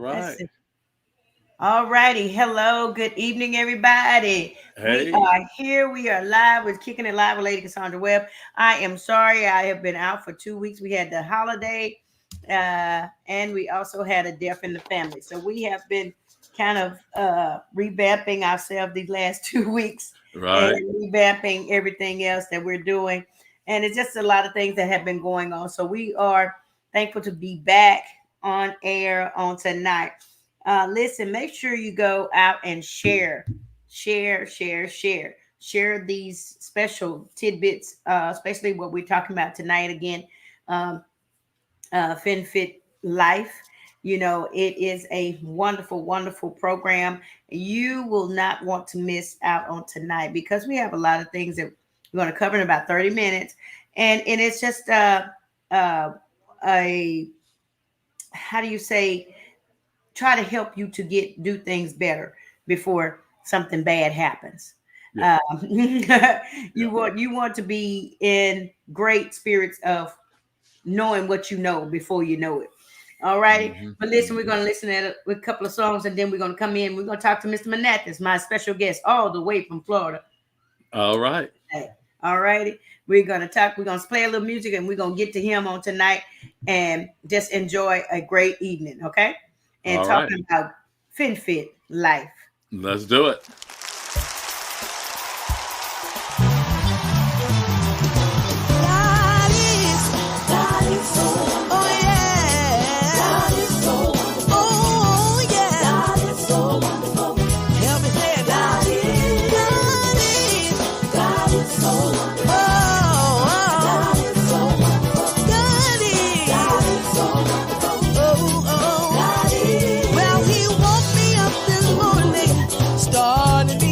Let's right. see. All righty. Hello. Good evening, everybody. We Hey. are here. We are live with Kicking It Live with Lady Cassaundra Webb. I am sorry. I have been out for 2 weeks. We had the holiday, and we also had a death in the family. So we have been kind of revamping ourselves these last 2 weeks and Right. revamping everything else that we're doing. And it's just a lot of things that have been going on. So we are thankful to be back on air on tonight. Listen, make sure you go out and share these special tidbits, especially what we're talking about tonight. Again, um, FinFit Life. You know, it is a wonderful, wonderful program. You will not want to miss out on tonight because we have a lot of things that we're going to cover in about 30 minutes. And it's just uh, a, how do you say, try to help you to do things better before something bad happens. Yeah. Um, Yeah. you want to be in great spirits of knowing what you know before you know it. All righty. Hmm. But listen, we're going to listen to a couple of songs and then we're going to come in. We're going to talk to Mr. Manathis, my special guest, all the way from Florida. All right. Hey, all righty. We're going to talk. We're going to play a little music and we're going to get to him on tonight and just enjoy a great evening. Okay. And All right. talking about FinFit life. Let's do it. Well, he woke me up this morning, started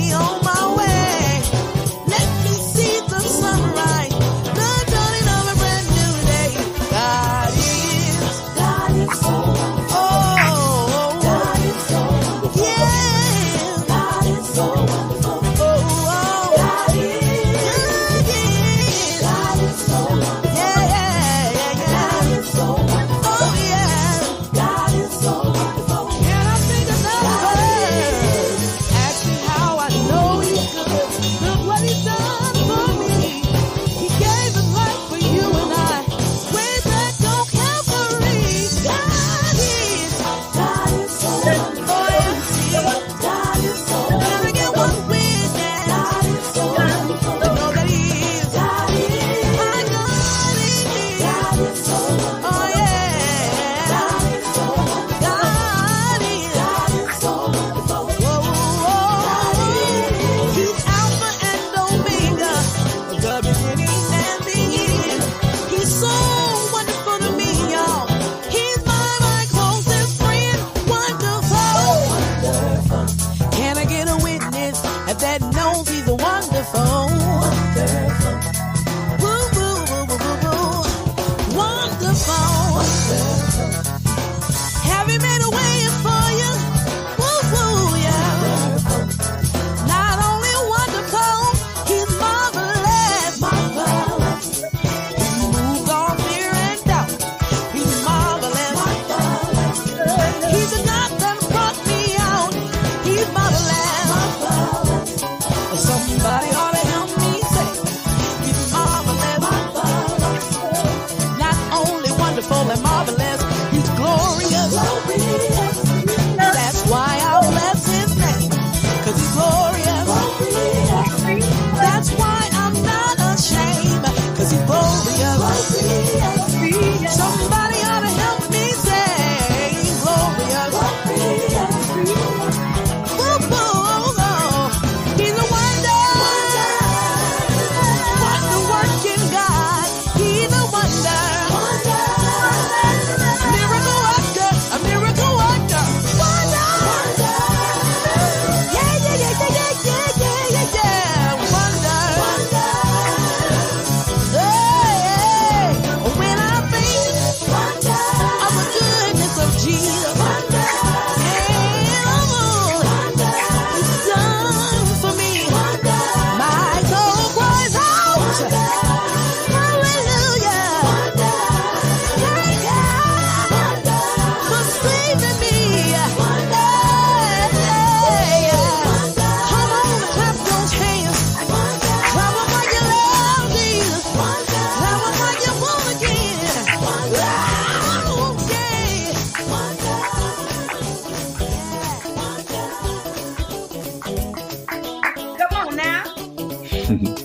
That's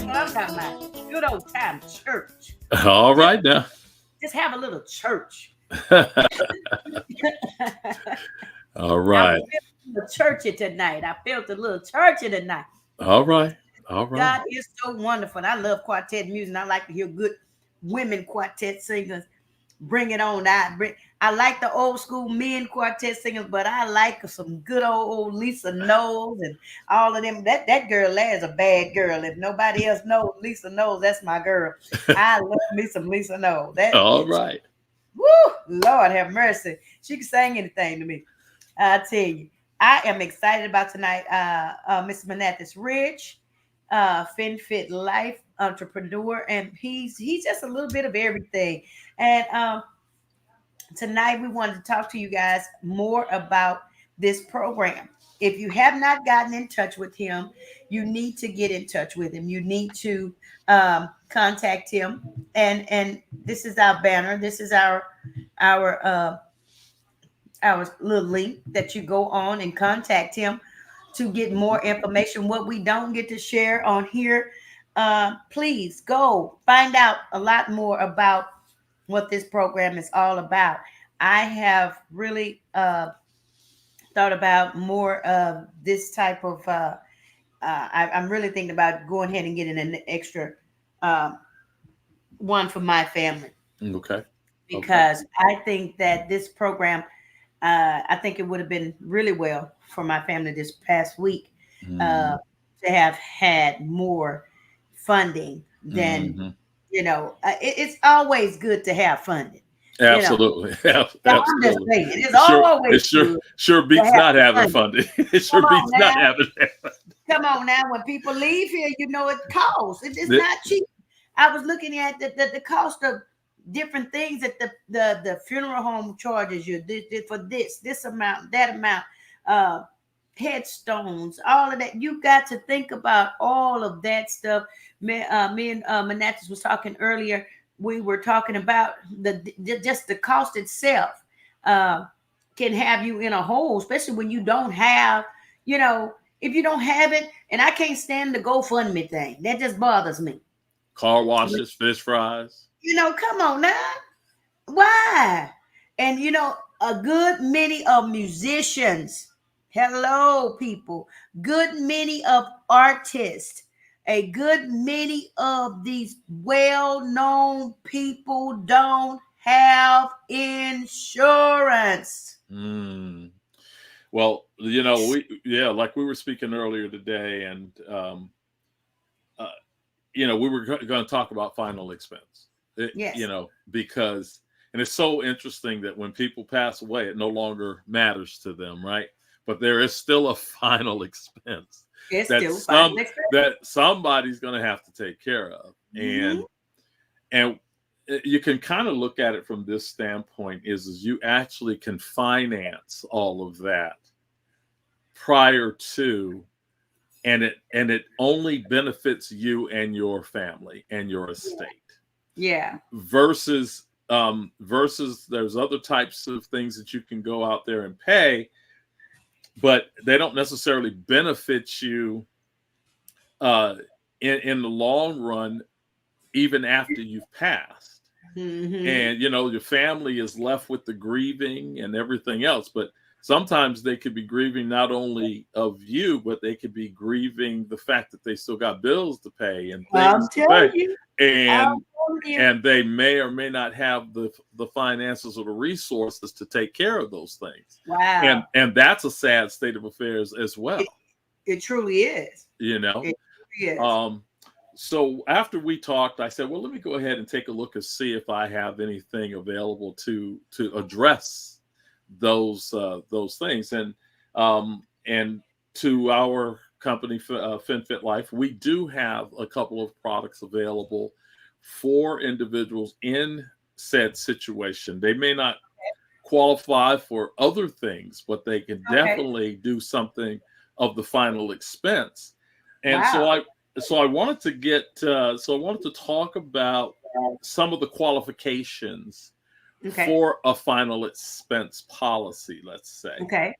what I'm talking about. Good old time church. All Just, right now. just have a little church. All I was right. feeling a little churchy tonight. I felt a little churchy tonight. All right. All right. God is so wonderful. And I love quartet music. And I like to hear good women quartet singers. Bring it on. I like the old school men quartet singers, but I like some good old Lisa Knowles and all of them. That girl there is a bad girl. If nobody else knows Lisa Knowles, that's my girl. I love me some Lisa Knowles. All right. Woo, Lord have mercy. She can sing anything to me. I tell you, I am excited about tonight. Mr. Manathis Rich, FinFit Life entrepreneur, and he's just a little bit of everything. And tonight we wanted to talk to you guys more about this program. If you have not gotten in touch with him, you need to get in touch with him. You need to contact him. And this is our banner. This is our our little link that you go on and contact him to get more information. What we don't get to share on here, please go find out a lot more about what this program is all about. I have really thought about more of this type of. I'm really thinking about going ahead and getting an extra uh, one for my family Okay. Okay. because I think that this program, I think it would have been really well for my family this past week Mm-hmm. uh, to have had more funding than, Mm-hmm. it's always good to have funding. You know, Absolutely. so I'm just Absolutely. saying, it's It sure always it sure good sure to beats have not having funding. funding. It Come sure on beats not now. having Come on now. When people leave here, it costs. It's it. not cheap. I was looking at the cost of different things that the funeral home charges you for this amount, that amount, uh, headstones, all of that. You got to think about all of that stuff. Me and Manathis was talking earlier. We were talking about just the cost itself uh, can have you in a hole, especially when you don't have, you know, if you don't have it. And I can't stand the GoFundMe thing. That just bothers me. Car washes, fish fries. Come on now. Why? And a good many of musicians, hello, people, good many of artists, a good many of these well known people don't have insurance. Mm. Well, like we were speaking earlier today, and uh, we were going to talk about final expense. Yes. Because and it's so interesting that when people pass away, it no longer matters to them, right? But there is still a final expense It's that still final somebody's going to have to take care of, expense. and you can kind of look at it from this standpoint: is you actually can finance all of that prior to, and it only benefits you and your family and your estate. Yeah. Versus there's other types of things that you can go out there and pay, but they don't necessarily benefit you uh, in the long run, even after you've passed. Mm-hmm. And your family is left with the grieving and everything else, but sometimes they could be grieving not only of you, but they could be grieving the fact that they still got bills to pay and I'm things to pay, telling you. I'm and telling you. and they may or may not have the finances or the resources to take care of those things. and Wow. and that's a sad state of affairs as It, well. it truly is. you know It truly is. um so after we talked, I said, well, let me go ahead and take a look and see if I have anything available to address those things. And to our company, FinFit Life, we do have a couple of products available for individuals in said situation. They may not qualify for other things, but they can Okay. definitely do something of the final expense. And so Wow. I wanted to talk about some of the qualifications Okay. for a final expense policy, let's say. Okay.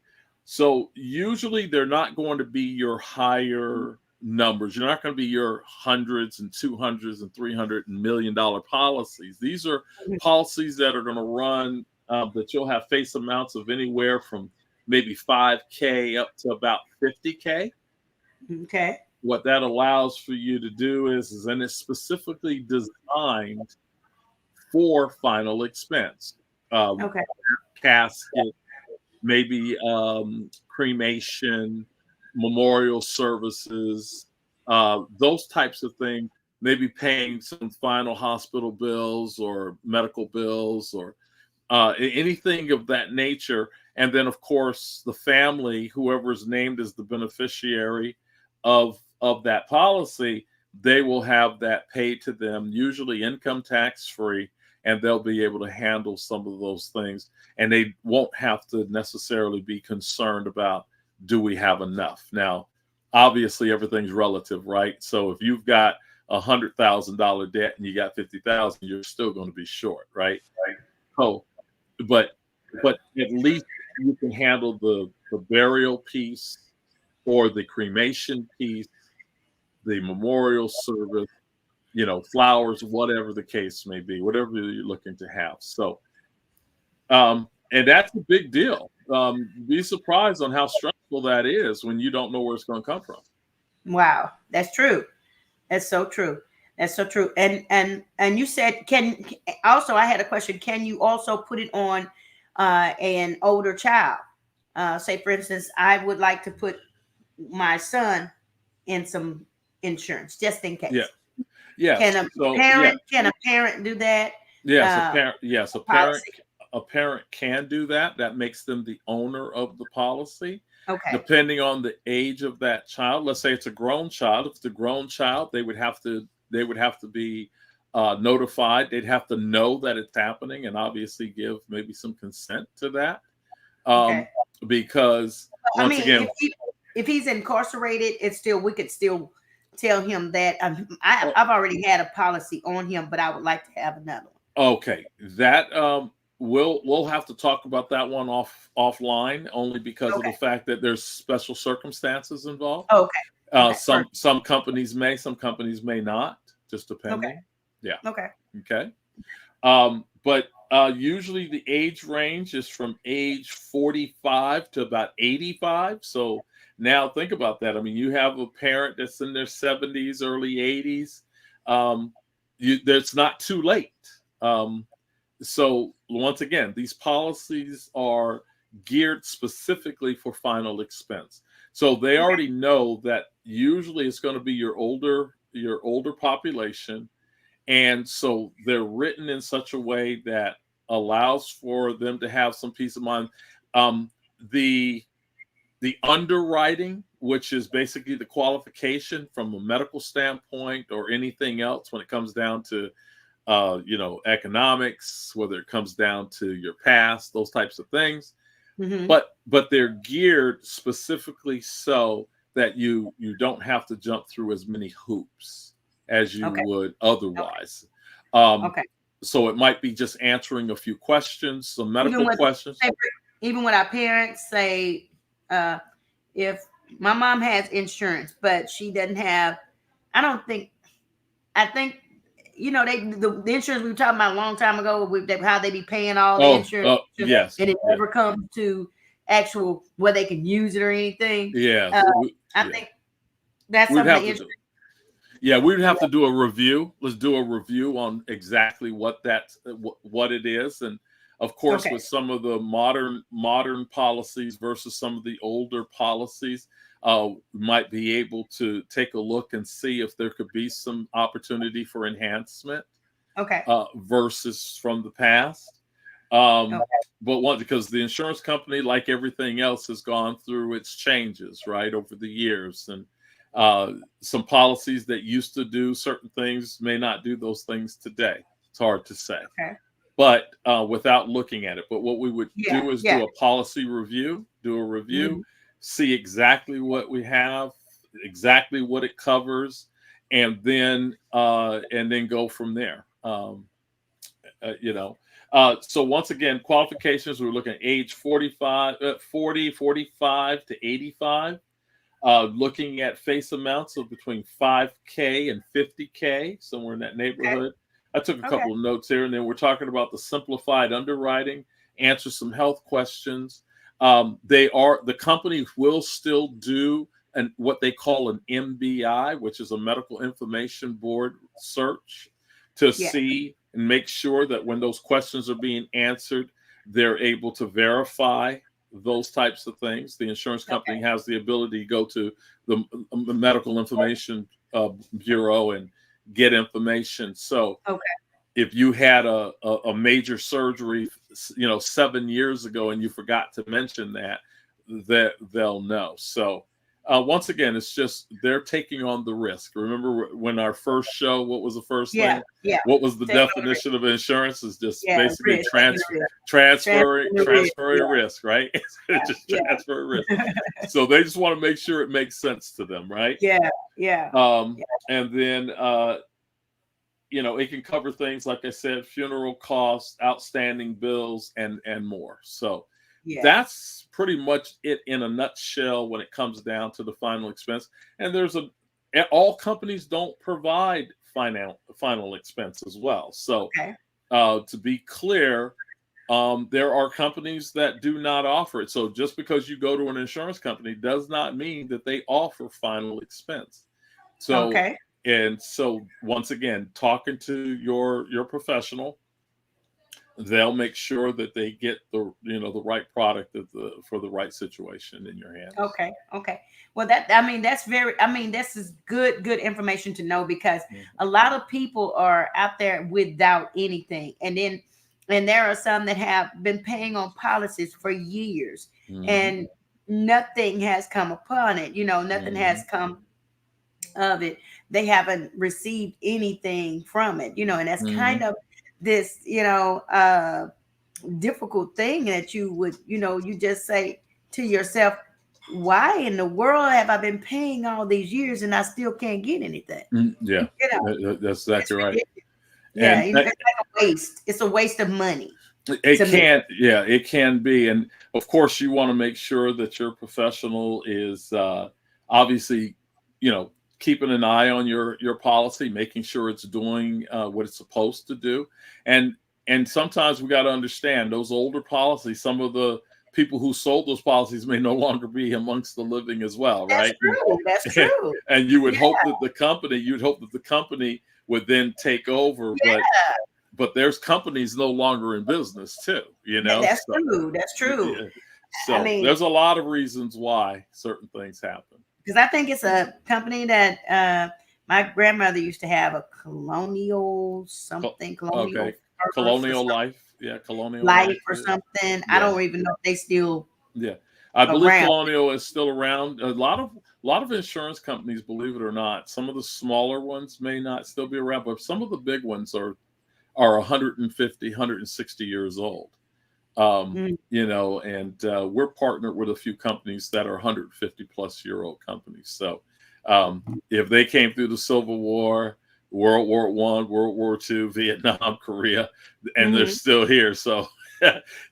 So usually they're not going to be your higher numbers. You're not going to be your hundreds and 200s and $300 million policies. These are policies that are going to run that you'll have face amounts of anywhere from maybe 5K up to about 50K. Okay. What that allows for you to do is and it's specifically designed for final expense. Okay. Casket, maybe cremation, memorial services, those types of things, maybe paying some final hospital bills or medical bills or anything of that nature. And then, of course, the family, whoever is named as the beneficiary of that policy, they will have that paid to them, usually income tax free, and they'll be able to handle some of those things. And they won't have to necessarily be concerned about, do we have enough? Now, obviously, everything's relative, right? So if you've got $100,000 debt and you got 50,000, you're still going to be short, right? Oh, but at least you can handle the burial piece or the cremation piece, the memorial service, flowers, whatever the case may be, whatever you're looking to have. So, and that's a big deal. Be surprised on how stressful that is when you don't know where it's going to come from. Wow, that's true. That's so true. That's so true. And you said, also I had a question. Can you also put it on an older child? Say, for instance, I would like to put my son in some insurance just in case. Yeah. Yes. Can a parent do that? Yes, a parent can do that. That makes them the owner of the policy. Okay. Depending on the age of that child. Let's say it's a grown child. If it's a grown child, they would have to be notified. They'd have to know that it's happening and obviously give maybe some consent to that. Okay. Because once again, if he's incarcerated, we could still tell him that I've already had a policy on him, but I would like to have another one. Okay, that we'll have to talk about that one offline, only because of the fact that there's special circumstances involved. Okay. Some companies may, some companies may not, just depending. Okay. Yeah. Okay. But usually the age range is from age 45 to about 85. So now think about that. I mean, you have a parent that's in their 70s, early 80s. It's not too late. So once again, these policies are geared specifically for final expense. So they already know that usually it's going to be your older population. And so they're written in such a way that allows for them to have some peace of mind. The underwriting, which is basically the qualification from a medical standpoint or anything else when it comes down to economics, whether it comes down to your past, those types of things. Mm-hmm. But they're geared specifically so that you don't have to jump through as many hoops as you would otherwise. So it might be just answering a few questions, some medical questions. Even when our parents say, if my mom has insurance, but she doesn't have, I think the insurance we were talking about a long time ago, how they be paying all the insurance. Yes. And it never comes to actual where they can use it or anything. Yeah. I think that's something. Yeah, we would have to do a review. Let's do a review on exactly what it is. And of course, with some of the modern policies versus some of the older policies, we might be able to take a look and see if there could be some opportunity for enhancement. Versus from the past. But because the insurance company, like everything else, has gone through its changes, right, over the years. And some policies that used to do certain things may not do those things today. It's hard to say. But without looking at it. But what we would do is do a policy review, see exactly what we have, exactly what it covers, and then go from there. So once again, qualifications, we're looking at age 45 to 85. Looking at face amounts of between 5K and 50K, somewhere in that Okay. neighborhood. I took a Okay. couple of notes here, and then we're talking about the simplified underwriting, answer some health questions. The company will still do what they call an MBI, which is a medical information board search, to Yeah. see and make sure that when those questions are being answered, they're able to verify those types of things. The insurance company Okay. has the ability to go to the medical information bureau and get information. So Okay. if you had a major surgery, 7 years ago, and you forgot to mention that they'll know. So once again, it's just they're taking on the risk. Remember when our first show, what was the first Yeah. thing? Yeah. What was the Take on the risk. definition of insurance? Is just Yeah. basically Risk. Taking the risk. transferring Transferring the risk. risk, right? Just Yeah. transfer risk. So they just want to make sure it makes sense to them, right? Yeah. Yeah. Um, Yeah. and then it can cover things like I said, funeral costs, outstanding bills, and more. So Yeah. that's pretty much it in a nutshell when it comes down to the final expense. And all companies don't provide final expense as well. So Okay. to be clear, there are companies that do not offer it. So just because you go to an insurance company does not mean that they offer final expense. So Okay. and so once again, talking to your professional, they'll make sure that they get the right product for the right situation in your hands. Okay. Okay. Well, this is good information to know, because a lot of people are out there without anything. And there are some that have been paying on policies for years, Mhm. and nothing has come upon it. Nothing has Mhm. come of it. They haven't received anything from it, and that's kind Mhm. of this, difficult thing that you just say to yourself, why in the world have I been paying all these years and I still can't get anything? Yeah, You know, that's it's exactly right. ridiculous. Yeah, And it's like a waste. It's a waste of money it to me. can, yeah, it can be. And of course, you want to make sure that your professional is obviously, keeping an eye on your policy, making sure it's doing what it's supposed to do. And sometimes we got to understand those older policies. Some of the people who sold those policies may no longer be amongst the living as well, That's right? true. That's And, true. and Yeah, you'd hope that the company would then take over, but yeah. there's companies no longer in business too, That's so true. That's true. yeah. I So mean, there's a lot of reasons why certain things happen. because I think it's a company that my grandmother used to have, a colonial something, colonial Okay, first or colonial something, life, yeah, colonial life life, or something. I yeah, don't even know if they still yeah. I believe around. colonial is still around. A lot of insurance companies, believe it or not, some of the smaller ones may not still be around, but some of the big ones are 150 160 years old. Mm, And we're partnered with a few companies that are 150-plus-year-old companies. So if they came through the Civil War, World War One, World War Two, Vietnam, Korea, and they're mhm. still here, so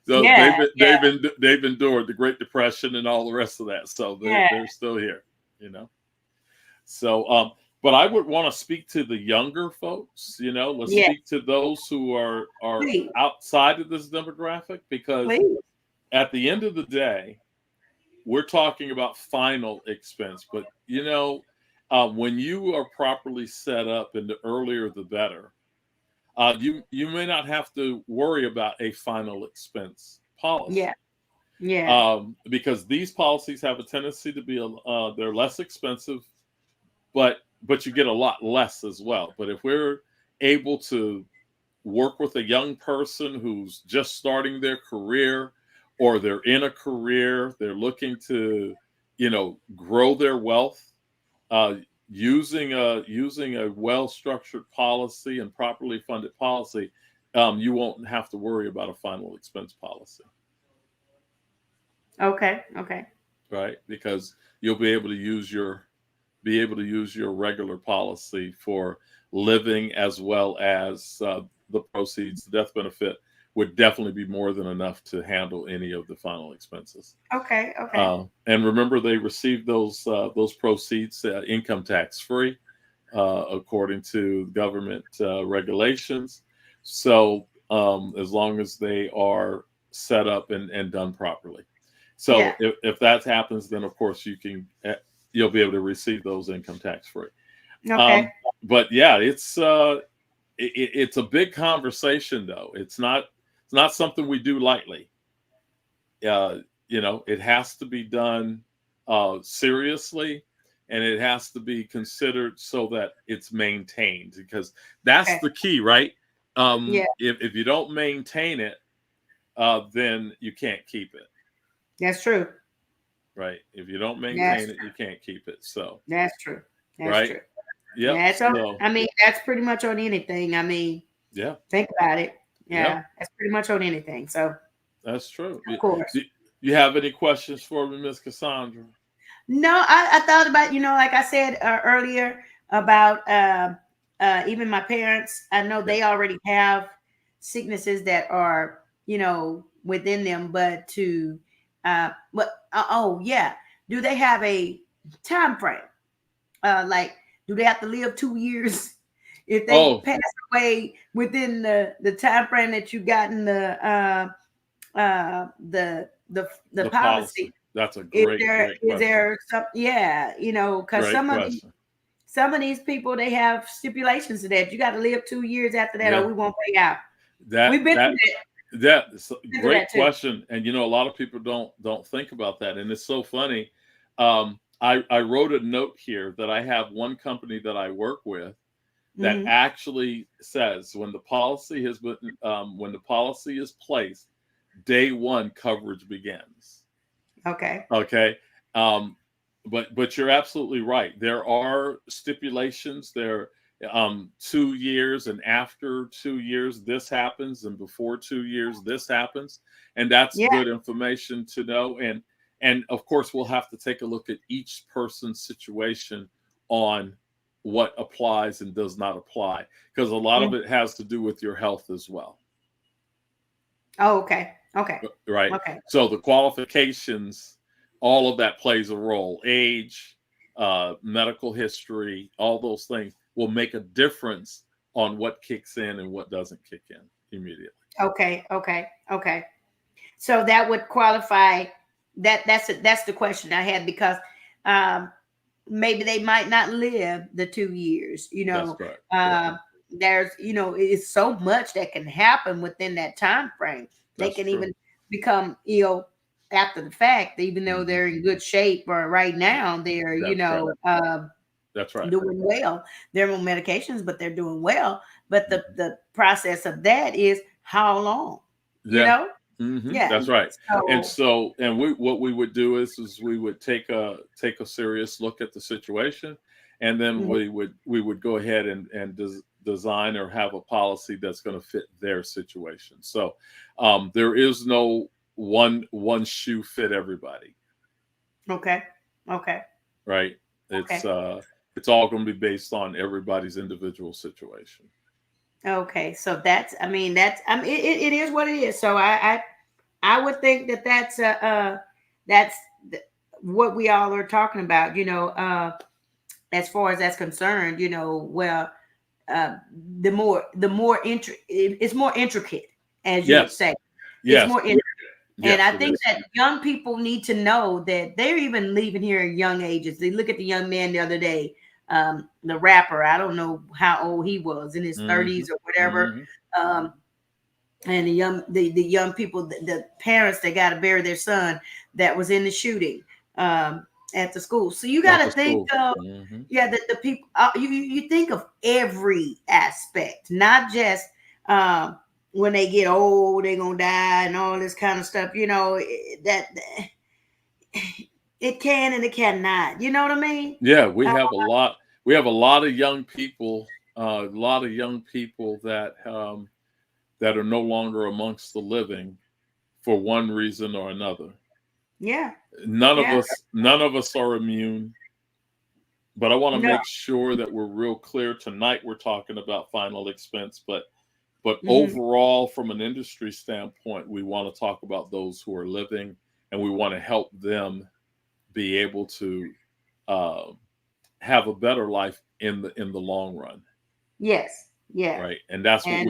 so Yeah, yeah, they've endured the Great Depression and all the rest of that, so yeah, they're still here, you know. So, but I would want to speak to the younger folks. Let's yeah. speak to those who are Please, outside of this demographic, because please. at the end of the day, we're talking about final expense. But when you are properly set up, and the earlier the better, you may not have to worry about a final expense policy. Yeah, yeah. Because these policies have a tendency to be they're less expensive, but you get a lot less as well. But if we're able to work with a young person who's just starting their career, or they're in a career, they're looking to grow their wealth, uh, using a well structured policy and properly funded policy, you won't have to worry about a final expense policy, Okay, okay. right? Because you'll be able to use your regular policy for living, as well as the proceeds, the death benefit, would definitely be more than enough to handle any of the final expenses. Okay. Okay. And remember, they received those proceeds income tax free, according to government regulations. So as long as they are set up and done properly. So Yeah. if that happens, then of course you'll be able to receive those income tax free. Okay. But yeah, it's a big conversation though. It's not something we do lightly. Uh, it has to be done seriously, and it has to be considered so that it's maintained, because that's Okay. the key, right? Yeah. If you don't maintain it, then you can't keep it, That's true. right? If you don't That's maintain it, you can't keep it. So, that's true. That's right? true. Yep. Yeah. So So, I mean, that's pretty much on anything. I mean, yeah. think about it. Yep. Yeah, that's pretty much on anything. So That's true. of course. You have any questions for me, Miss Cassandra? No, I thought about, like I said earlier about even my parents. I know Yeah. they already have sicknesses that are, within them, but oh yeah, do they have a time frame? Like, do they have to live 2 years if they Oh, pass away within the time frame that you got in the the policy? policy. That's a Is great, there great is question. there some, yeah, because Great question. some of these people, they have stipulations to that. You got to live 2 years after that, or Yeah. we won't pay out. That We've been through that that, that's a been through great that too. question, and a lot of people don't think about that, and it's so funny. I wrote a note here that I have one company that I work with that Hmm. actually says when the policy has been when the policy is placed, day one coverage begins. Okay. Okay. Um, but you're absolutely right. There are stipulations. There 2 years, and after 2 years this happens, and before 2 years this happens, and that's Yeah. good information to know. And of course we'll have to take a look at each person's situation on what applies and does not apply, because a lot Yeah. of it has to do with your health as well, Oh, okay. Okay. right? Okay. So the qualifications, all of that plays a role. Age, medical history, all those things will make a difference on what kicks in and what doesn't kick in immediately. Okay. Okay. Okay. So that would qualify. That's the question I had, because um, maybe they might not live the 2 years. That's correct. Correct. There's, it's so much that can happen within that time frame. They That's can true. even become ill after the fact, even though Hmm. they're in good shape, or right now they're, That's right. That's right. doing well. They're on medications, but they're doing well. But the Mhm. the process of that is how long, you Yeah. know? Yeah. That's right. And So so, and what we would do is we would take a serious look at the situation, and then mhm. we would go ahead and design or have a policy that's going to fit their situation. So there is no one shoe fit everybody, Okay. Okay. right? Okay. It's all going to be based on everybody's individual situation. Okay. So it is what it is. So I would think that that's what we all are talking about, as far as that's concerned, well, uh, it's more intricate, as you would Yes. say. It's Yes. more intricate. And Yes, I it think is. that young people need to know that they're even leaving here at young ages. They look at the young man the other day, the rapper. I don't know how old he was, in his Hmm. 30s or whatever. Hmm. Um, and the young people, the parents that got to bury their son that was in the shooting at the school. So you got At to the think school. of, Hmm. yeah, the people. You think of every aspect, not just when they get old they're gonna die and all this kind of stuff. That it can and it cannot. You know what I mean? Yeah, we have a lot. We have a lot of young people. A lot of young people that are no longer amongst the living for one reason or another. Yeah, None of yeah. us, none of us are immune. But I want to No, make sure that we're real clear tonight. We're talking about final expense, but But overall, from an industry standpoint, we want to talk about those who are living, and we want to help them be able to have a better life in the long run. Yes. Yeah. Right. And that's what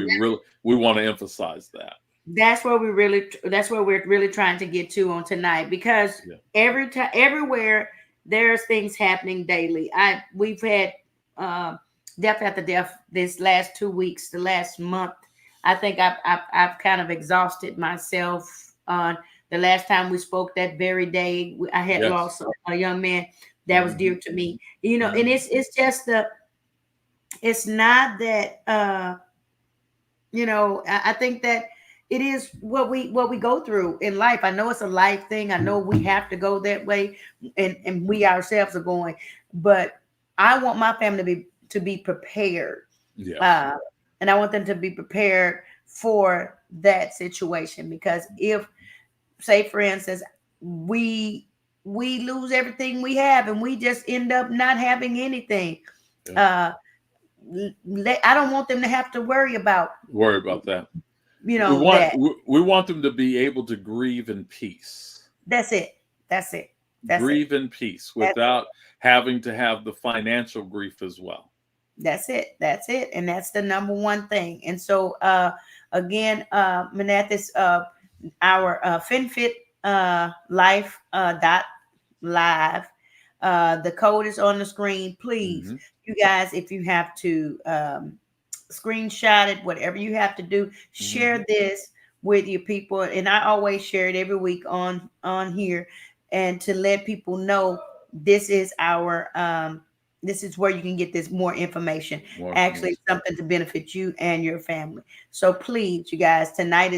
we want to emphasize that. That's where we're really trying to get to on tonight, because everywhere there's things happening daily. We've had death after death this last 2 weeks, the last month. I think I've kind of exhausted myself. The last time we spoke, that very day, I had lost a young man that was dear to me. You know, and it's just it's not that you know, I think that it is what we go through in life. I know it's a life thing. I know we have to go that way, and we ourselves are going. But I want my family to be prepared. Yeah. And I want them to be prepared for that situation, because if, say, for instance, we lose everything we have and we just end up not having anything. I don't want them to have to worry about that. You know, we want them to be able to grieve in peace. That's it. Grieve in peace without having to have the financial grief as well. That's it. And that's the number one thing. And so, again, Manathis, our FinFit life live. The code is on the screen. Please, you guys, if you have to screenshot it, whatever you have to do, share this with your people. And I always share it every week on here, and to let people know this is our this is where you can get this more information. Actually, something to benefit you and your family. So please, you guys, tonight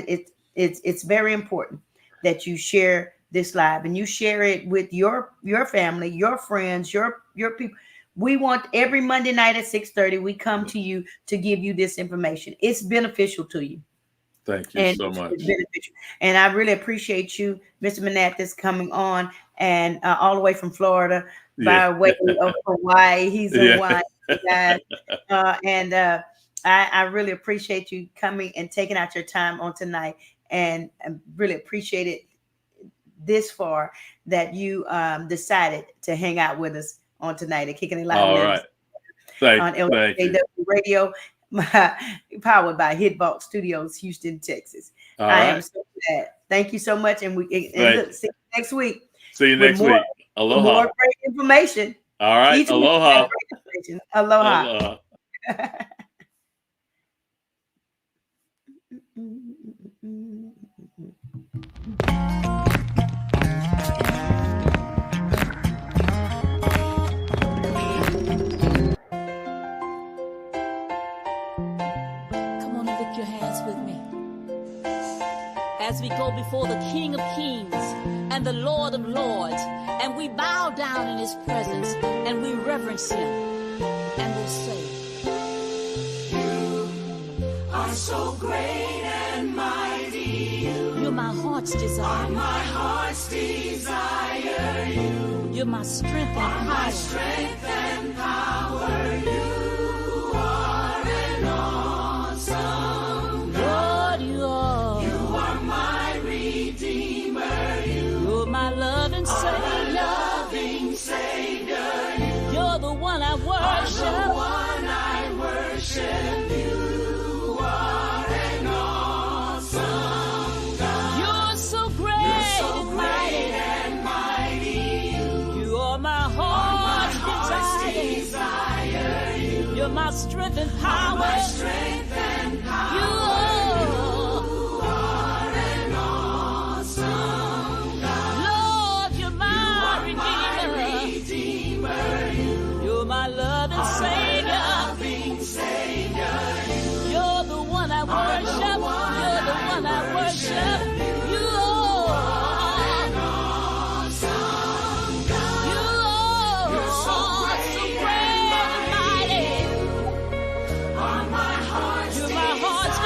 it's very important that you share this live, and you share it with your family, your friends, your people. We want every Monday night at 6:30, we come to you to give you this information. It's beneficial to you. Thank you so much. And I really appreciate you, Mr. Manathis, coming on, and all the way from Florida by way of Hawaii. He's in Hawaii, guys. I really appreciate you coming and taking out your time on tonight, and I really appreciate it this far that you decided to hang out with us on tonight at Kickin' Live. All right. On LJW Radio, powered by Hitbox Studios, Houston, Texas. I am so glad. Thank you so much. And see you next week. See you next week. Aloha. More great information. All right. Aloha. Aloha. Your hands with me as we go before the King of Kings and the Lord of Lords, and we bow down in his presence and we reverence him, and we'll say, you are so great and mighty. You're my heart's desire. My heart's desire. You're my strength and power. My strength and power. You are an awesome. My loving Savior, you're the one I worship. You are an awesome God. You're so great, and mighty. You are my heart's desire. You're my strength and power. You my loving Savior. You're the one I worship. You're the one I worship. You are an awesome God. You're so great and mighty. You're my heart's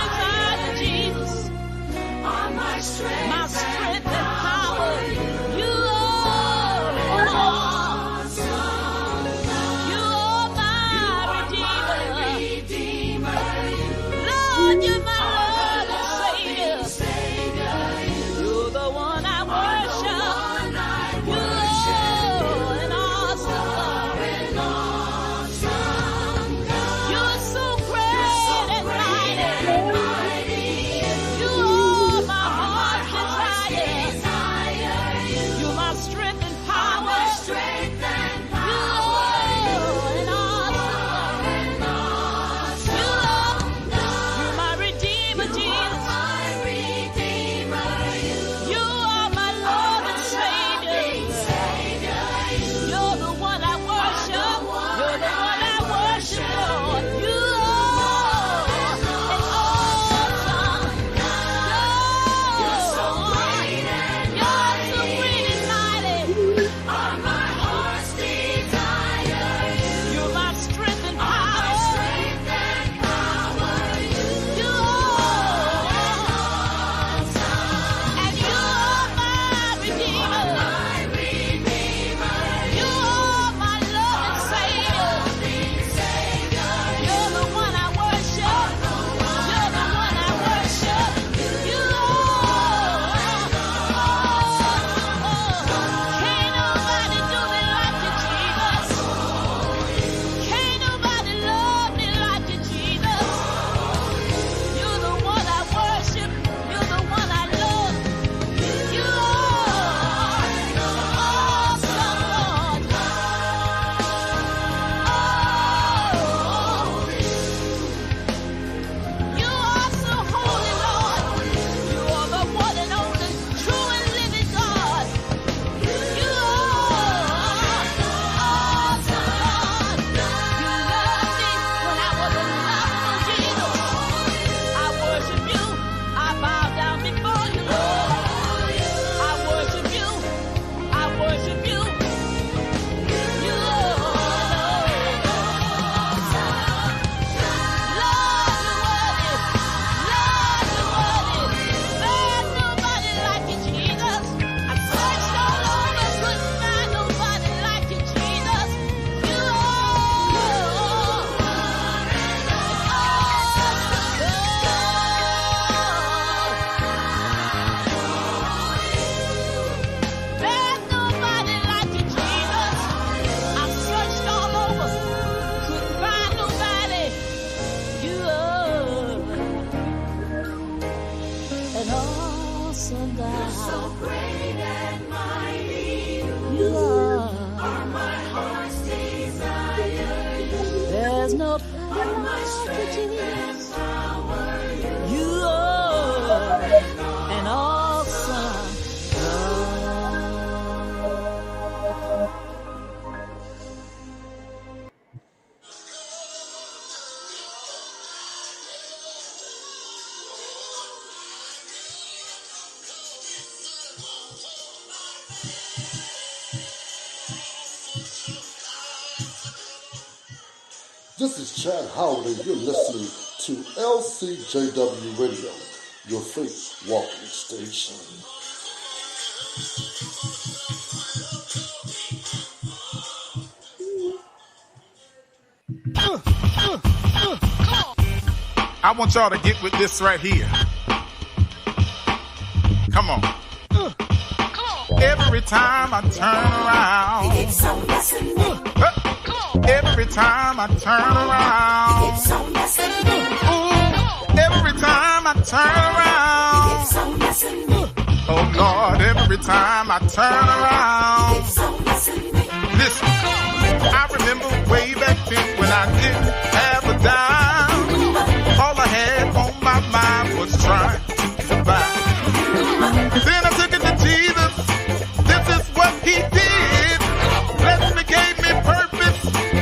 You are an awesome This is Chad Howard, and you're listening to LCJW Radio, your faith walking station. I want y'all to get with this right here. Come on. Every time I turn around, every time I turn around, ooh, every time I turn around, oh Lord, every time I turn around. Listen, I remember way back then when I didn't have a dime. All I had on my mind was trying to survive. Then I took it to Jesus. This is what he did. Blessed me, gave me purpose,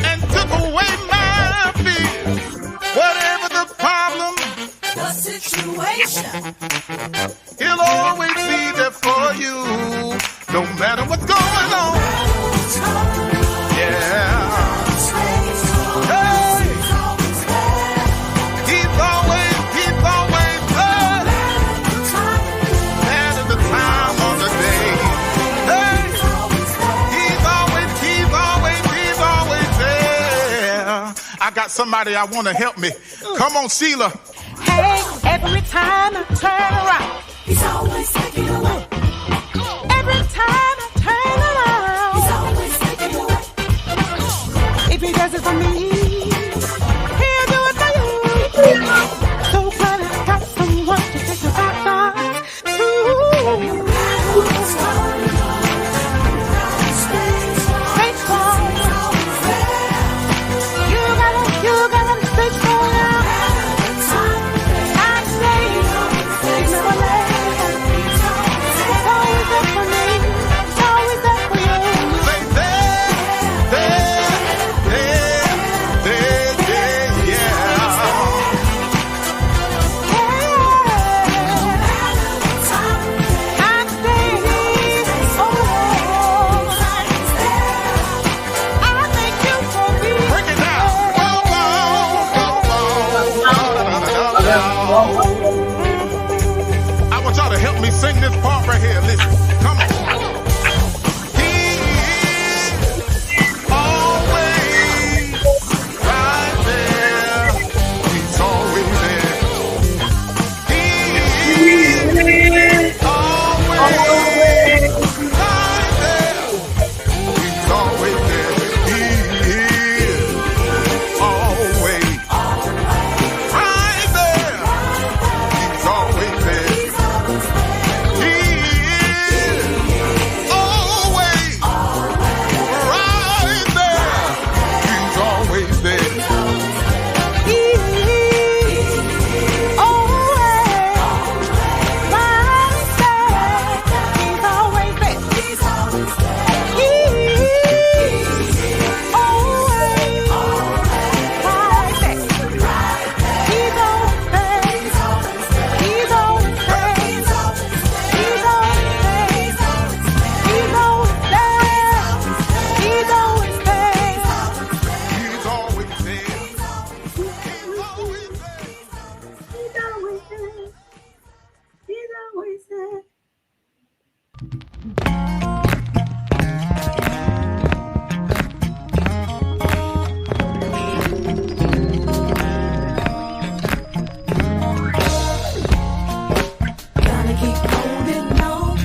and took away my fears. Whatever the problem, the situation. he'll always be there for you, no matter what's going on. Yeah. Hey. He's always there. That is the time of the day. Hey. He's always there. I got somebody I want to help me. Come on, Sheila. Hey, every time I turn around, He's always taking away. every time I turn around, He's always taking away. if he does it for me, he'll do it for you. So glad I got someone to take the back on to. Stay strong. You gotta stay strong now. I say, he's never late. It's always there for me. It's always there for you. Say there, yeah. Break it down. I want y'all to help me sing this part right here. Listen, come on. He is always right there. He's always there. He is always right there. He's always there. He is always right there. He's always there. He is always right there. He's always there. He's always there. He's always there. He's always there. Gotta keep holding on.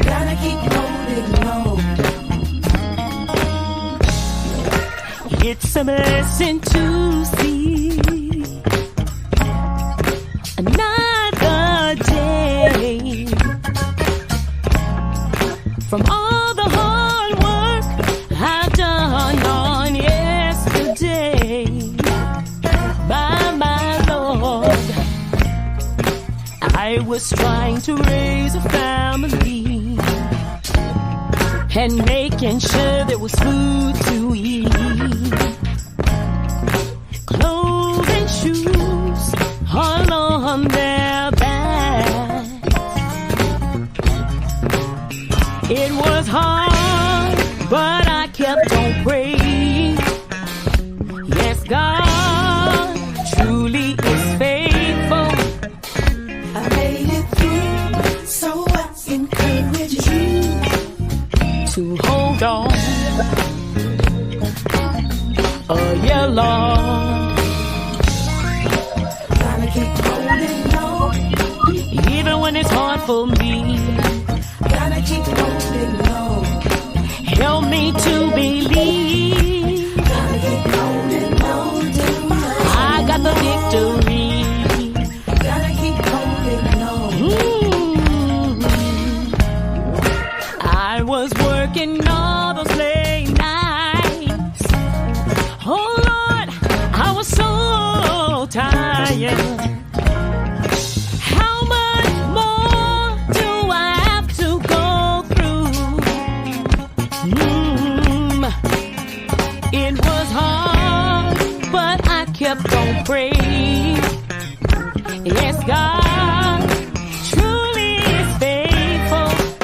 Gotta keep holding on. It's a blessing to see another day. From all the hard work I've done on yesterday. was trying to raise a family and making sure there was food to eat. Clothes and shoes all on their back. It was hard, but I kept on praying. Yes, God truly is faithful. I made it through, so I encourage you to hold on. Oh, yeah, Lord. Gotta keep holding on. Even when it's hard for me, Gotta keep holding on. help me to believe Gotta keep holding on to I got the victory. Gotta keep holding on. I was working all those late nights. Oh Lord, I was so tired. How much more do I have to go through? It was hard, but I kept on praying. Yes, God truly is faithful.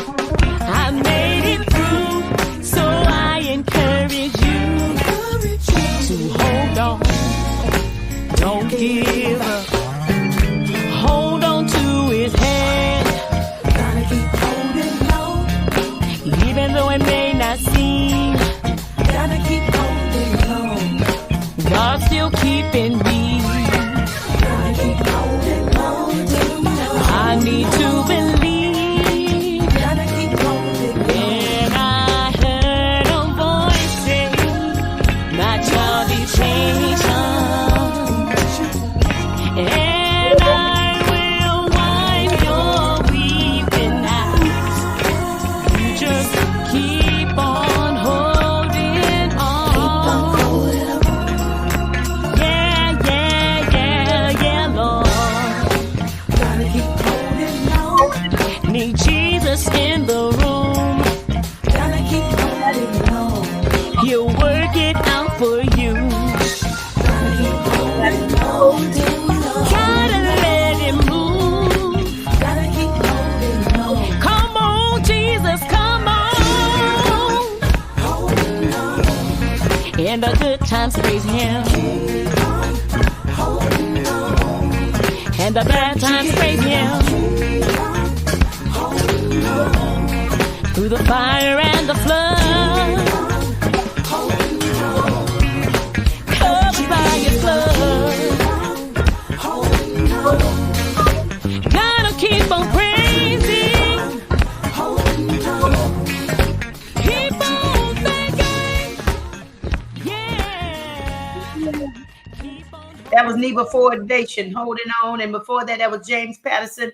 I made it through, so I encourage you to hold on. Don't give up. Hold on to his hand. Gotta keep holding on. Even though it may not seem, Gotta keep holding on. God's still keeping me. Gotta keep holding on to I need to believe. Gotta keep holding on. And I heard a voice say, my child be patient. And I will wipe your weeping out. You just keep on holding on. Yeah, Lord. Gotta keep holding on. Need Jesus in the room. Gotta keep holding on. He'll work it out for you. Gotta keep holding on. Gotta let him move. Gotta keep holding on. Come on, Jesus, come on. Holding on. In the good times, praise him. Holding on. And the bad times, praise him. Holding on. Through the fire and the flood, Holding on. covered by his blood. Holding on. Gotta keep on praising. Holding on. Keep on thinking. Yeah. Keep on. That was Neva Ford Nation, Holding On. And before that, that was James Patterson,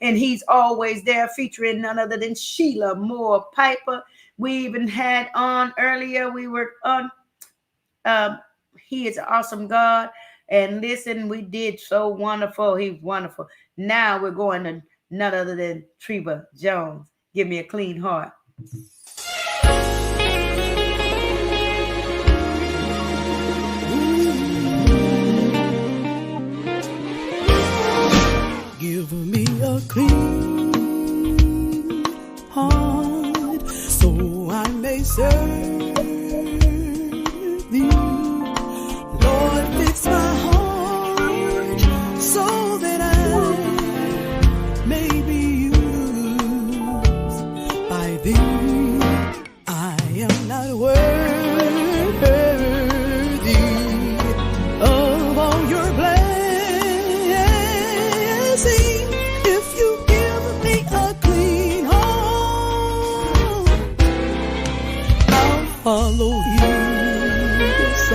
and He's Always There, featuring none other than Sheila Moore Piper. We even had on earlier, we were on He Is an Awesome God. And listen, we did so wonderful. He's wonderful. Now we're going to none other than Treva Jones. Give Me a Clean Heart. Give me a clean heart so I may serve thee. Lord, fix my heart so that I may be used by thee. I am not worthy of all your blessings. If you give me a clean heart, I'll follow you. Yes,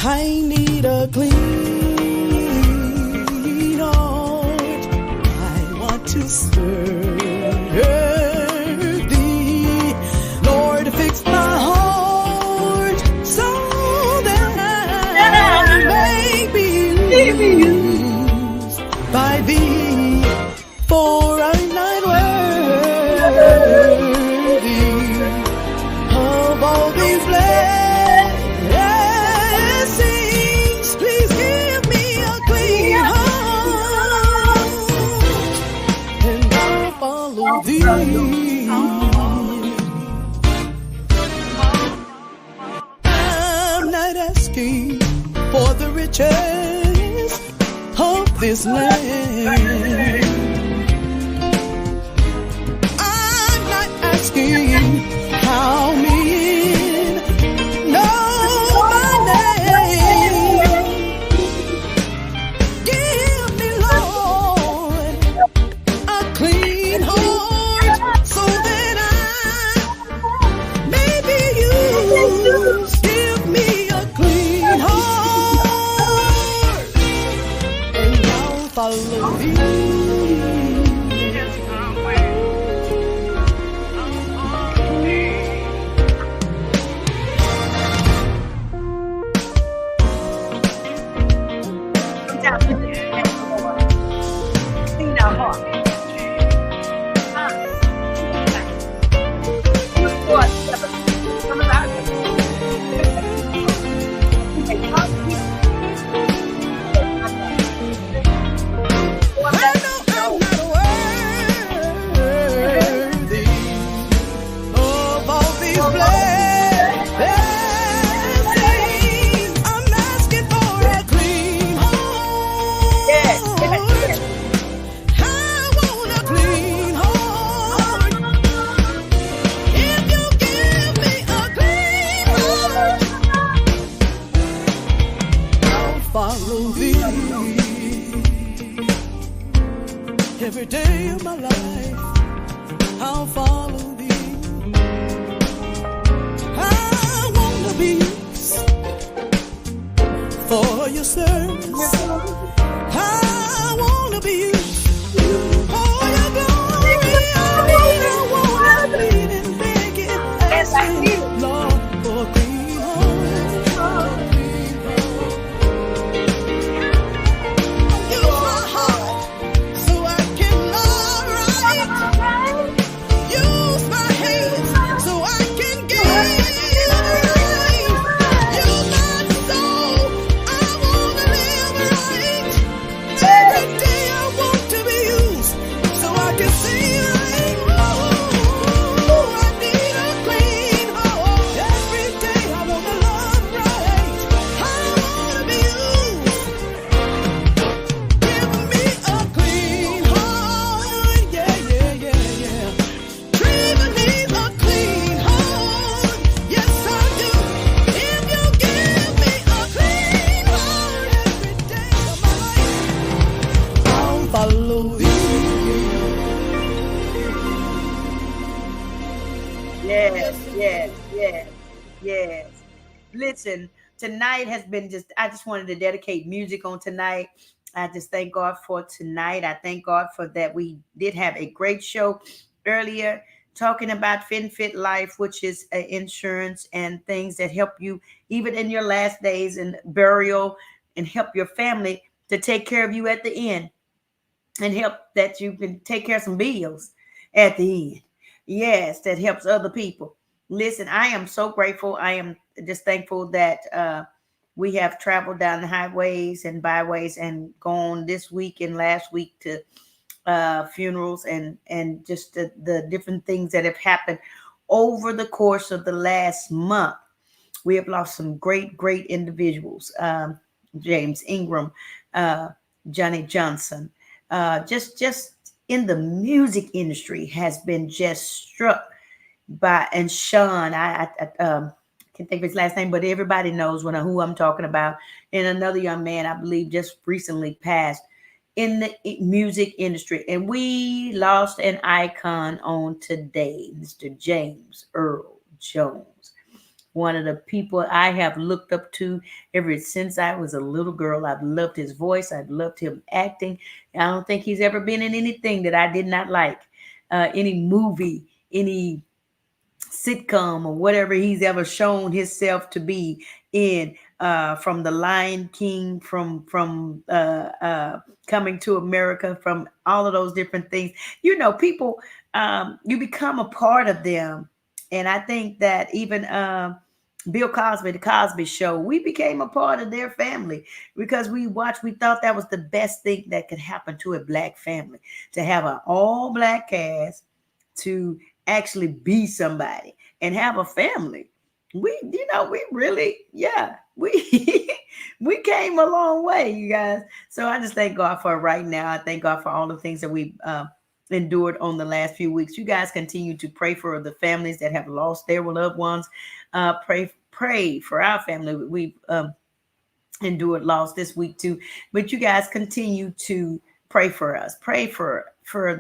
I need a clean heart. I want to serve thee. Lord, fix my heart so that be used by thee, for I'm not worthy of all these blessings. Please give me a clean heart, and I'll follow thee. I'm not asking for the riches of this land. I'm not asking how men know my name. Give me, Lord, a clean heart so that I may be used. Give me a clean heart, and I'll follow thee. Clean our heart. I know I'm not worthy of all these blessings. I'm asking for a clean heart. I want a clean heart. If you give me a clean heart, I'll follow thee. Every day of my life, I'll follow thee. I want to be used for your service. I want to be used for your glory. I want to lead and beg it, asking, Lord, for a clean heart. Use my heart so I can love right. Use my hands so I can give right. Use my soul, I want to live right. Every day I want to be used so I can see right. Ooh, I need a clean heart. Every day I want to love right. I want to be used. Give me a clean heart, yeah, yeah, yeah, yeah. Dreamer needs a clean heart, yes I do. If you give me a clean heart every day of my life, I'll follow you. Yes. Listen, tonight has been I just wanted to dedicate music on tonight. I just thank God for tonight. I thank God for that. We did have a great show earlier talking about FinFit Life, which is insurance and things that help you even in your last days and burial, and help your family to take care of you at the end, and help that you can take care of some bills at the end. Yes, that helps other people. Listen, I am so grateful. I am just thankful that we have traveled down the highways and byways and gone this week and last week to funerals and just the different things that have happened over the course of the last month. We have lost some great individuals. James Ingram, Johnny Johnson, just in the music industry has been just struck by, and Sean, I can't think of his last name, but everybody knows who I'm talking about. And another young man, I believe, just recently passed in the music industry. And we lost an icon on today, Mr. James Earl Jones, one of the people I have looked up to ever since I was a little girl. I've loved his voice. I've loved him acting. I don't think he's ever been in anything that I did not like. Any movie, any sitcom or whatever he's ever shown himself to be in, from The Lion King, from Coming to America, from all of those different things. You know, people, you become a part of them. And I think that even Bill Cosby, the Cosby Show, we became a part of their family because we thought that was the best thing that could happen to a black family, to have an all black cast, to actually be somebody and have a family. We really, we came a long way, you guys. So I just thank God for right now. I thank God for all the things that we've endured on the last few weeks. You guys continue to pray for the families that have lost their loved ones. Pray for our family. We've endured loss this week too. But you guys continue to pray for us. Pray for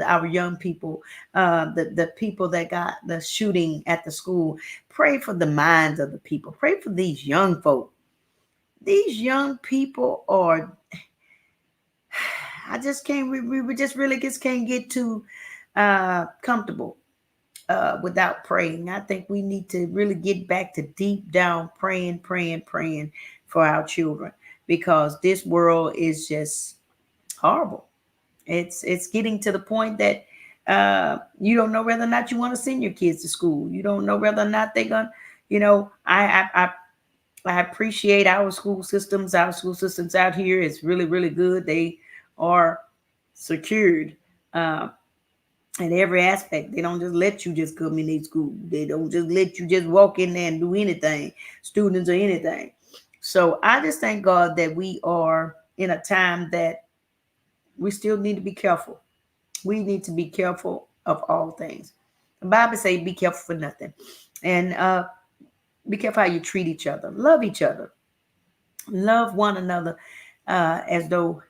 our young people, the people that got the shooting at the school. Pray for the minds of the people. Pray for these young folk. These young people are, I just can't, we just really just can't get too comfortable without praying. I think we need to really get back to deep down praying for our children, because this world is just horrible. It's getting to the point that you don't know whether or not you want to send your kids to school. You don't know whether or not they're gonna, I appreciate our school systems. Our school systems out here is really, really good. They are secured in every aspect. They don't just let you just come in a school. They don't just let you just walk in there and do anything, students or anything. So I just thank God that we are in a time that we still need to be careful. We need to be careful of all things. The Bible says, be careful for nothing. And be careful how you treat each other. Love each other. Love one another as though,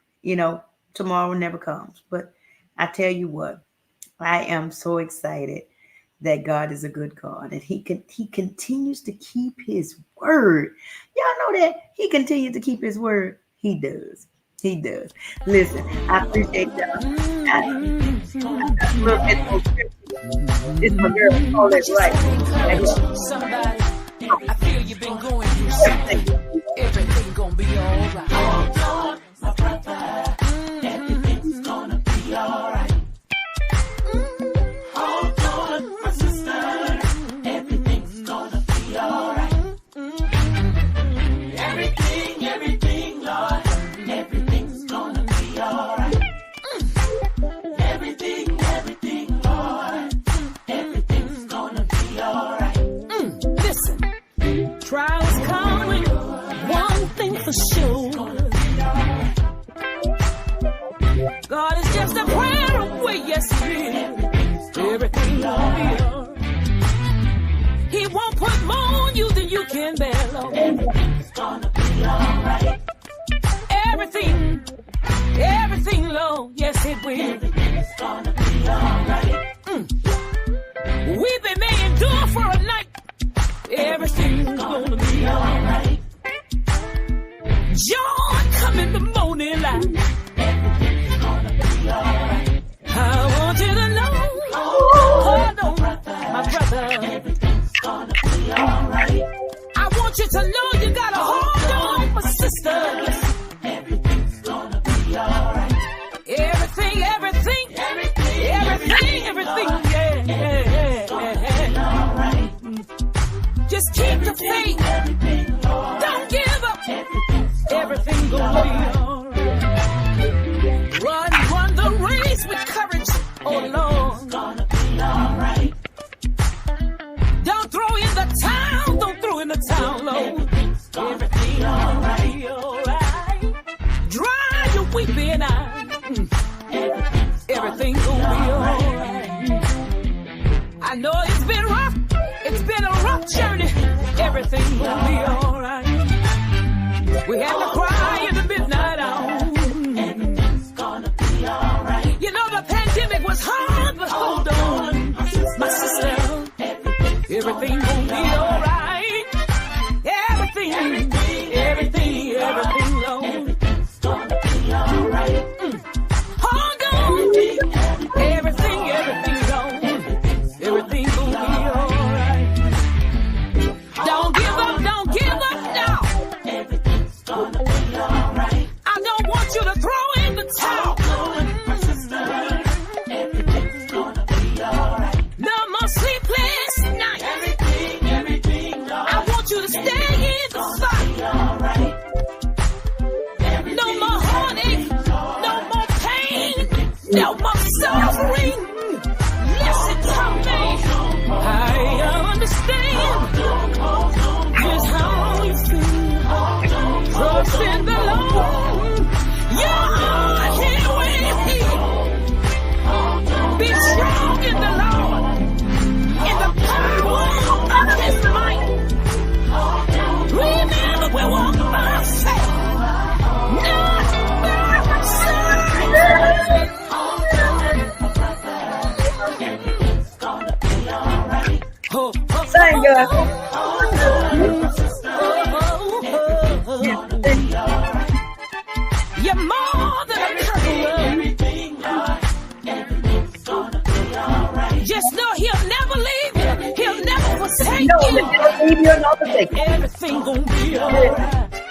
tomorrow never comes. But I tell you what, I am so excited that God is a good God. And he continues to keep his word. Y'all know that he continues to keep his word. He does. He does. Listen, I appreciate y'all. It's my girl. All that's right. Somebody, I feel you've been going through something. Everything gonna be alright. Hold on, my brother. Everything's gonna be alright. Hold on, my sister. Everything's gonna be alright. Everything, Lord. Everything's gonna be alright. Everything, Lord. Everything's gonna be alright. Listen, trials coming. One thing for sure. God is just a prayer away, yes he is. Everything gonna be alright. He won't put more on you than you can bear, Lord. Everything's gonna be alright. Everything, Lord, yes it will. Everything's gonna be alright. Weeping may endure for a night. Everything's gonna be alright. Joy come in the morning light. Everything's gonna be alright. I want you to know, hold on, my brother. Everything's gonna be alright. I want you to know you gotta hold on, my sister. Everything's gonna be alright. Everything, yeah. Just keep the faith. Don't give up. Everything gonna be alright. Run the race with courage, oh Lord. It's gonna be alright. Don't throw in the towel, Lord. Everything gonna be alright. Dry your weeping eyes. Everything gonna be alright. I know it's been rough. It's been a rough journey. Everything gonna be I don't want you to throw in the towel. No more sleepless nights. I want you to stay in the fight. No more heartache, no more pain, no more suffering. Listen to me. I understand just how you feel. Trust in the Lord. You're here with me. Be strong in the Lord, in the power of His might. Remember, we walk by faith, not by sight. Sing, girl. You're more than a conqueror. Just know He'll never leave you. He'll never forsake No, you. he'll never leave you nor forsake you. Everything gonna be alright.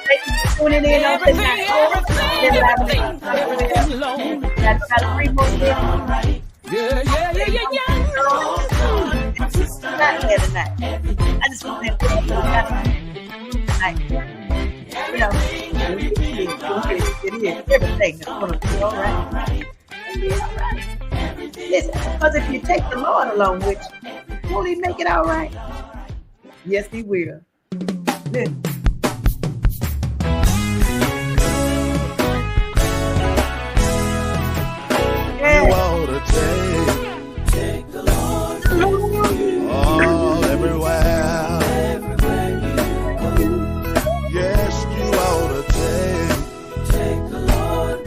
Thank you for tuning in on tonight. Everything, Lord. Got about 3 more minutes. Yeah. Not here tonight. I just want to thank you tonight. You know, it is everything is going to be all right. It'll be all right. Listen, because if you take the Lord along with you, won't He make it all right? Yes, He will. Listen. You ought to take the Lord all everywhere. Yes, you ought to take the Lord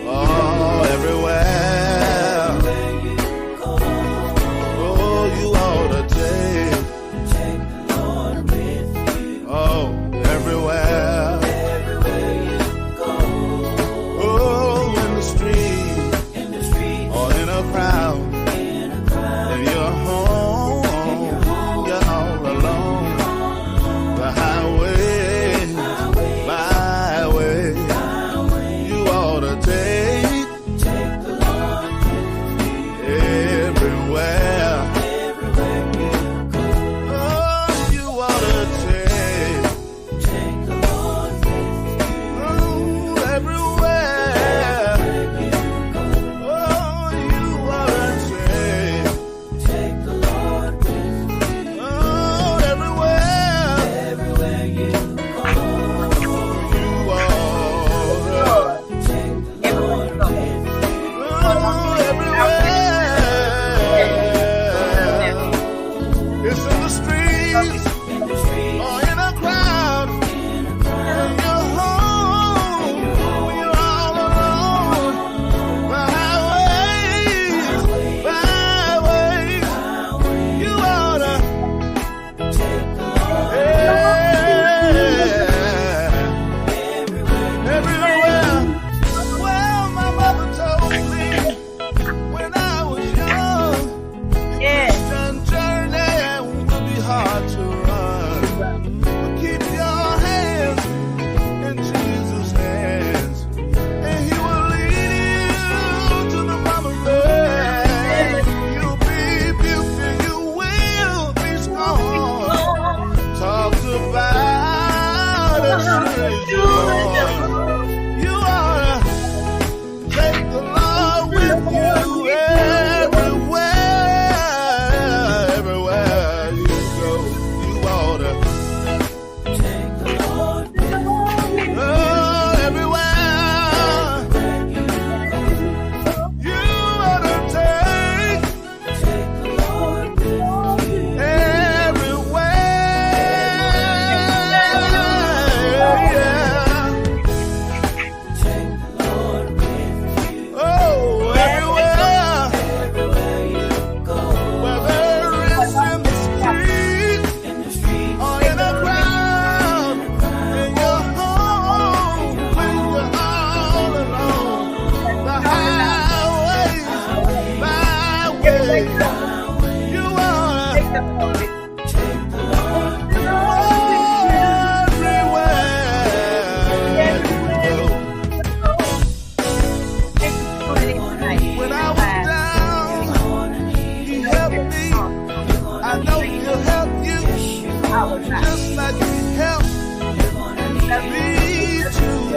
all everywhere. Oh, you ought to take the Lord with you. Oh,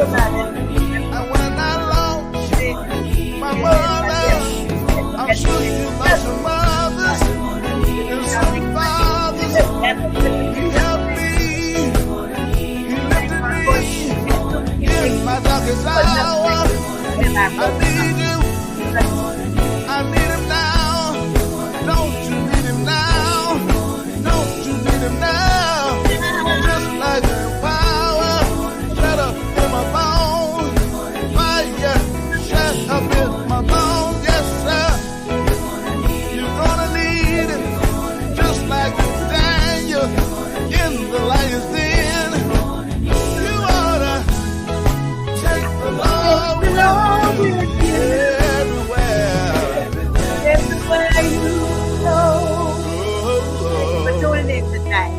And when I lost my mother, I'm sure you lost your mothers and some fathers. He helped me, he lifted me in my darkest hour. I need you, I need him now. Don't you need him now? Don't you need him now? Just like the power, shut up in my bones. Fire, shut up in my bones. Yes, sir. You're gonna need it, just like Daniel in the lion's den. You oughta take the Lord with you everywhere you go. We're tuning in tonight.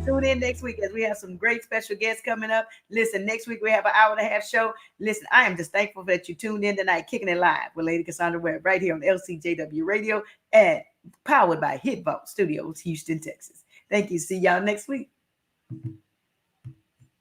Tune in next week as we have some great special guests coming up. Listen, next week we have an hour and a half show. Listen, I am just thankful that you tuned in tonight, Kicking It Live with Lady Cassaundra Webb right here on LCJW Radio and powered by Hit Vault Studios, Houston, Texas. Thank you. See y'all next week.